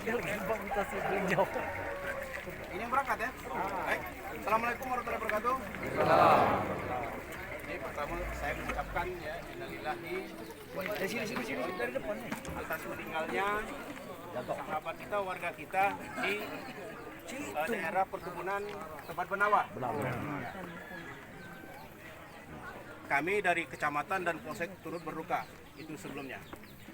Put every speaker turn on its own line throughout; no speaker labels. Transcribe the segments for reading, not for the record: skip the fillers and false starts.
Ini yang berangkat ya? Baik. Assalamualaikum warahmatullahi wabarakatuh. Ini pertama saya mengucapkan ya innalillahi sini dari depan atas meninggalnya sahabat kita, warga kita di daerah perkebunan Tempat Benawa. Kami dari kecamatan dan polsek turut berduka itu sebelumnya.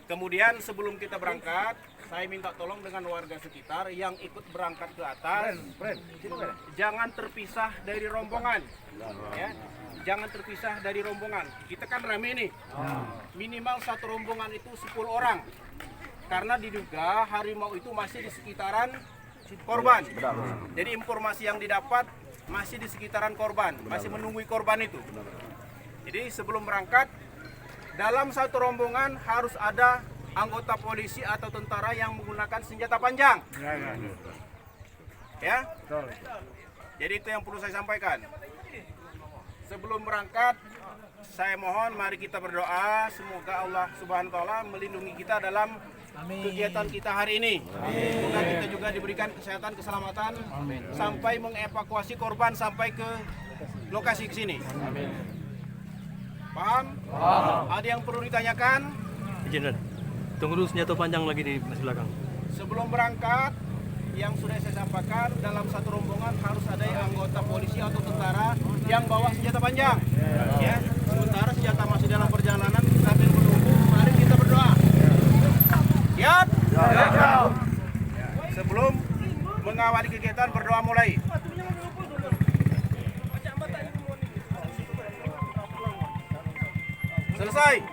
Kemudian sebelum kita berangkat, saya minta tolong dengan warga sekitar yang ikut berangkat ke atas, jangan terpisah dari rombongan. Ya, jangan terpisah dari rombongan. Kita kan rame nih, minimal satu rombongan itu 10 orang. Karena diduga harimau itu masih di sekitaran korban. Jadi informasi yang didapat masih di sekitaran korban, masih menunggu korban itu. Jadi sebelum berangkat, dalam satu rombongan harus ada anggota polisi atau tentara yang menggunakan senjata panjang. Ya. Jadi itu yang perlu saya sampaikan. Sebelum berangkat, saya mohon mari kita berdoa semoga Allah Subhanahu wa taala melindungi kita dalam kegiatan kita hari ini. Semoga kita juga diberikan kesehatan, keselamatan sampai mengevakuasi korban sampai ke lokasi ke sini. Paham? Ada yang perlu ditanyakan?
Izin, tunggu dulu senjata panjang lagi di belakang.
Sebelum berangkat, yang sudah saya sampaikan, dalam satu rombongan harus ada anggota polisi atau tentara yang bawa senjata panjang. Ya, sementara senjata masih dalam perjalanan sambil menunggu, mari kita berdoa. Siap? Sebelum mengawali kegiatan, berdoa mulai. Selesai.